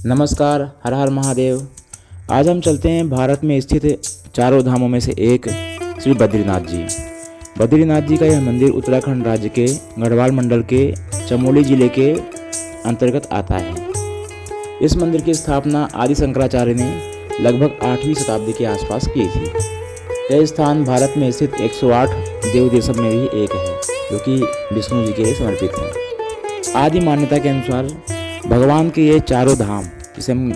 नमस्कार, हर हर महादेव। आज हम चलते हैं भारत में स्थित चारों धामों में से एक श्री बद्रीनाथ जी। बद्रीनाथ जी का यह मंदिर उत्तराखंड राज्य के गढ़वाल मंडल के चमोली जिले के अंतर्गत आता है। इस मंदिर की स्थापना आदि शंकराचार्य ने लगभग 8वीं शताब्दी के आसपास की थी। यह स्थान भारत में स्थित 108 देव देशों में भी एक है, जो कि विष्णु जी के लिए समर्पित है। आदि मान्यता के अनुसार भगवान के ये चारों धाम, जिसे हम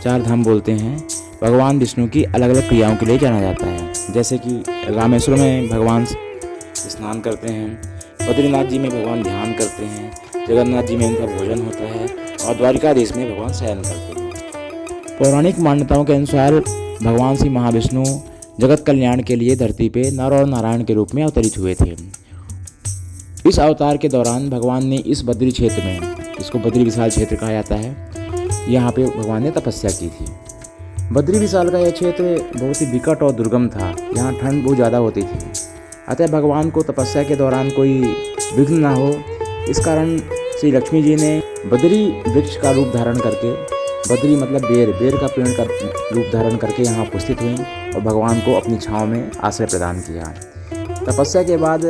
चार धाम बोलते हैं, भगवान विष्णु की अलग अलग क्रियाओं के लिए जाना जाता है। जैसे कि रामेश्वर में भगवान स्नान करते हैं, बद्रीनाथ जी में भगवान ध्यान करते हैं, जगन्नाथ जी में उनका भोजन होता है और द्वारिकाधीश में भगवान शयन करते हैं। पौराणिक मान्यताओं के अनुसार भगवान श्री महाविष्णु जगत कल्याण के लिए धरती पे नर और नारायण के रूप में अवतरित हुए थे। इस अवतार के दौरान भगवान ने इस बद्री क्षेत्र में, इसको बद्री विशाल क्षेत्र कहा जाता है, यहाँ पे भगवान ने तपस्या की थी। बद्री विशाल का यह क्षेत्र बहुत ही विकट और दुर्गम था। यहाँ ठंड बहुत ज़्यादा होती थी, अतः भगवान को तपस्या के दौरान कोई विघ्न ना हो, इस कारण श्री लक्ष्मी जी ने बद्री वृक्ष का रूप धारण करके, बद्री मतलब बेर का पेड़ का रूप धारण करके यहाँ उपस्थित हुई और भगवान को अपनी छाँव में आश्रय प्रदान किया। तपस्या के बाद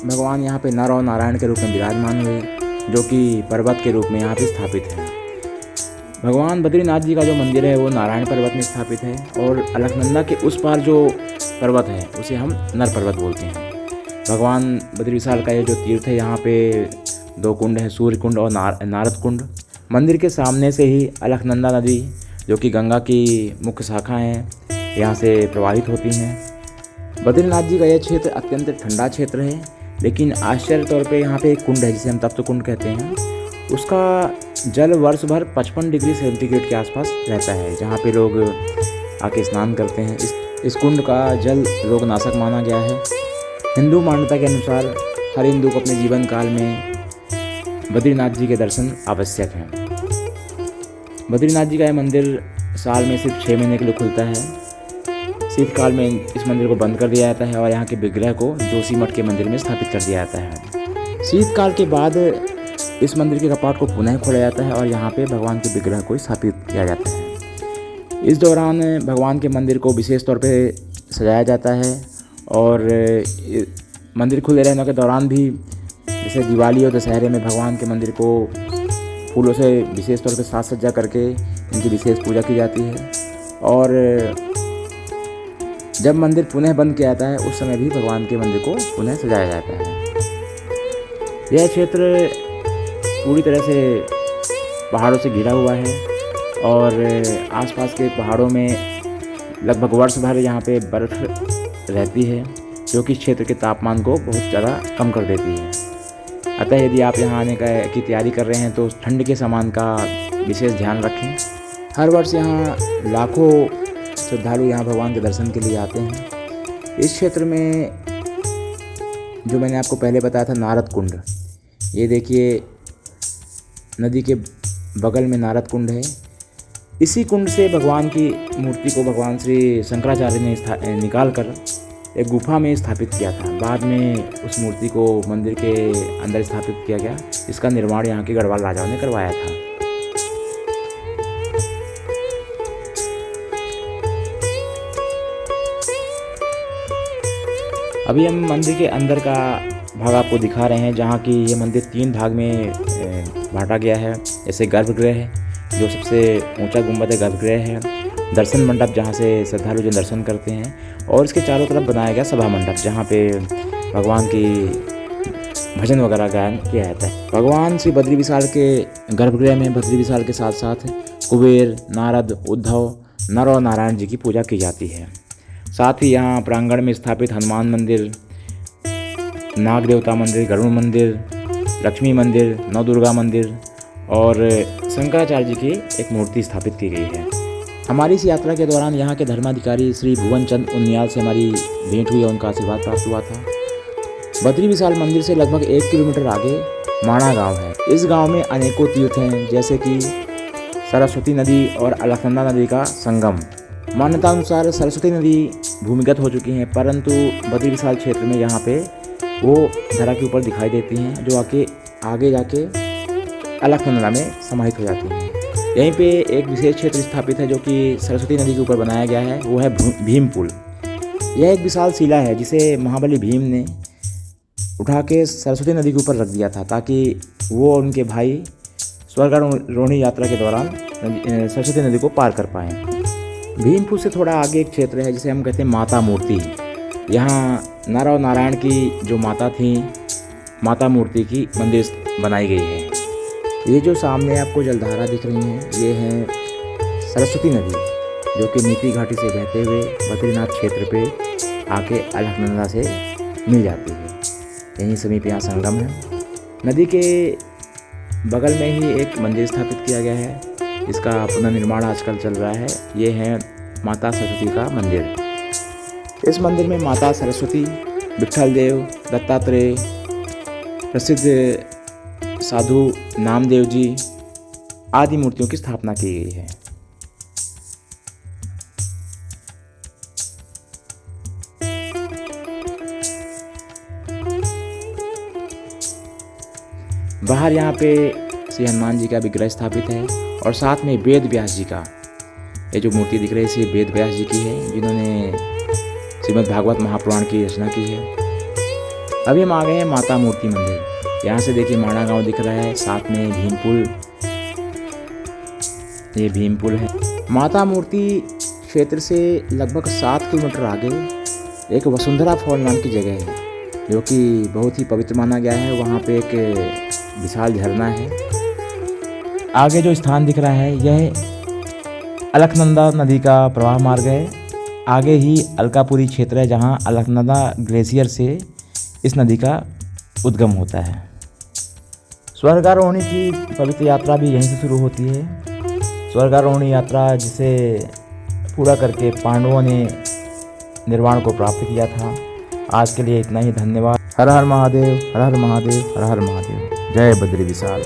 भगवान यहाँ पे नर और नारायण के रूप में विराजमान हुए, जो कि पर्वत के रूप में यहाँ पे स्थापित है। भगवान बद्रीनाथ जी का जो मंदिर है वो नारायण पर्वत में स्थापित है और अलकनंदा के उस पार जो पर्वत है उसे हम नर पर्वत बोलते हैं। भगवान बद्री विशाल का ये जो तीर्थ है, यहाँ पे 2 कुंड है, सूर्य कुंड और नारद कुंड। मंदिर के सामने से ही अलकनंदा नदी, जो कि गंगा की मुख्य शाखा है, यहाँ से प्रवाहित होती हैं। बद्रीनाथ जी का यह क्षेत्र अत्यंत ठंडा क्षेत्र है, लेकिन आश्चर्य तौर पे यहाँ पे एक कुंड है जिसे हम तप्त कुंड कहते हैं। उसका जल वर्ष भर 55 डिग्री सेंटीग्रेड के आसपास रहता है, जहाँ पे लोग आके स्नान करते हैं। इस कुंड का जल रोगनाशक माना गया है। हिंदू मान्यता के अनुसार हर हिंदू को अपने जीवन काल में बद्रीनाथ जी के दर्शन आवश्यक हैं। बद्रीनाथ जी का यह मंदिर साल में सिर्फ 6 महीने के लिए खुलता है। शीतकाल में इस मंदिर को बंद कर दिया जाता है और यहाँ के विग्रह को जोशीमठ के मंदिर में स्थापित कर दिया जाता है। शीतकाल के बाद इस मंदिर के कपाट को पुनः खोला जाता है और यहाँ पे भगवान के विग्रह को स्थापित किया जाता है। इस दौरान भगवान के मंदिर को विशेष तौर पे सजाया जाता है और मंदिर खुले रहने के दौरान भी, जैसे दिवाली और दशहरे में, भगवान के मंदिर को फूलों से विशेष तौर पे साज सज्जा करके इनकी विशेष पूजा की जाती है। और जब मंदिर पुनः बंद किया जाता है उस समय भी भगवान के मंदिर को पुनः सजाया जाता है। यह क्षेत्र पूरी तरह से पहाड़ों से घिरा हुआ है और आसपास के पहाड़ों में लगभग वर्ष भर यहाँ पे बर्फ़ रहती है, जो कि इस क्षेत्र के तापमान को बहुत ज़्यादा कम कर देती है। अतः यदि आप यहाँ आने की तैयारी कर रहे हैं तो ठंड के सामान का विशेष ध्यान रखें। हर वर्ष यहाँ लाखों श्रद्धालु यहाँ भगवान के दर्शन के लिए आते हैं। इस क्षेत्र में जो मैंने आपको पहले बताया था, नारद कुंड, ये देखिए नदी के बगल में नारद कुंड है। इसी कुंड से भगवान की मूर्ति को भगवान श्री शंकराचार्य ने निकाल कर एक गुफा में स्थापित किया था। बाद में उस मूर्ति को मंदिर के अंदर स्थापित किया गया। इसका निर्माण यहाँ के गढ़वाल राजाओं ने करवाया था। अभी हम मंदिर के अंदर का भाग आपको दिखा रहे हैं, जहाँ की ये मंदिर 3 भाग में बांटा गया है। जैसे गर्भगृह है, जो सबसे ऊंचा गुंबद है, गर्भगृह है। दर्शन मंडप, जहाँ से श्रद्धालु जो दर्शन करते हैं, और इसके चारों तरफ बनाया गया सभा मंडप, जहाँ पे भगवान की भजन वगैरह गायन किया जाता है। भगवान श्री बद्री विशाल के गर्भगृह में बद्री विशाल के साथ साथ कुबेर, नारद, उद्धव, नर और नारायण जी की पूजा की जाती है। साथ ही यहाँ प्रांगण में स्थापित हनुमान मंदिर, नाग देवता मंदिर, गरुड़ मंदिर, लक्ष्मी मंदिर, नवदुर्गा मंदिर और शंकराचार्य जी की एक मूर्ति स्थापित की गई है। हमारी इस यात्रा के दौरान यहाँ के धर्माधिकारी श्री भुवन चंद उनियाल से हमारी भेंट हुई और उनका आशीर्वाद प्राप्त हुआ था। बद्री विशाल मंदिर से लगभग 1 किलोमीटर आगे माणा गांव है। इस गांव में अनेकों तीर्थ हैं, जैसे कि सरस्वती नदी और अलकनंदा नदी का संगम। मान्यता अनुसार सरस्वती नदी भूमिगत हो चुकी हैं, परंतु बद्री विशाल क्षेत्र में यहाँ पे वो धरा के ऊपर दिखाई देती हैं, जो आगे जाके अलकनंदा में समाहित हो जाती हैं। यहीं पे एक विशेष क्षेत्र स्थापित है जो कि सरस्वती नदी के ऊपर बनाया गया है, वो है भीम पुल। यह एक विशाल शिला है जिसे महाबली भीम ने उठा के सरस्वती नदी के ऊपर रख दिया था ताकि वो और उनके भाई स्वर्गारोहणी यात्रा के दौरान सरस्वती नदी को पार कर पाएँ। भीम पुल से थोड़ा आगे एक क्षेत्र है जिसे हम कहते हैं माता मूर्ति। यहाँ नर और नारायण की जो माता थी, माता मूर्ति की मंदिर बनाई गई है। ये जो सामने आपको जलधारा दिख रही हैं, ये है सरस्वती नदी जो कि नीति घाटी से बहते हुए बद्रीनाथ क्षेत्र पे आके अलकनंदा से मिल जाती है। यहीं समीप यहाँ संगम है। नदी के बगल में ही एक मंदिर स्थापित किया गया है, इसका पुनर्निर्माण आजकल चल रहा है। ये है माता सरस्वती का मंदिर। इस मंदिर में माता सरस्वती, विट्ठल देव, दत्तात्रेय, प्रसिद्ध साधु नामदेव जी आदि मूर्तियों की स्थापना की गई है। बाहर यहाँ पे श्री हनुमान जी का विग्रह स्थापित है और साथ में वेद व्यास जी का, ये जो मूर्ति दिख रही है ये वेद व्यास जी की है जिन्होंने श्रीमद् भागवत महापुराण की रचना की है। अभी हम आ गए हैं माता मूर्ति मंदिर। यहाँ से देखिए माणा गांव दिख रहा है, साथ में भीम पुल, ये भीम पुल है। माता मूर्ति क्षेत्र से लगभग 7 किलोमीटर आगे एक वसुंधरा फॉल नाम की जगह है जो कि बहुत ही पवित्र माना गया है। वहाँ पे एक विशाल झरना है। आगे जो स्थान दिख रहा है यह अलकनंदा नदी का प्रवाह मार्ग है। आगे ही अलकापुरी क्षेत्र है जहाँ अलकनंदा ग्लेशियर से इस नदी का उद्गम होता है। स्वर्गारोहणी की पवित्र यात्रा भी यहीं से शुरू होती है। स्वर्गारोहणी यात्रा जिसे पूरा करके पांडवों ने निर्वाण को प्राप्त किया था। आज के लिए इतना ही, धन्यवाद। हर हर महादेव, हर हर महादेव, हर हर महादेव। जय बद्री विशाल।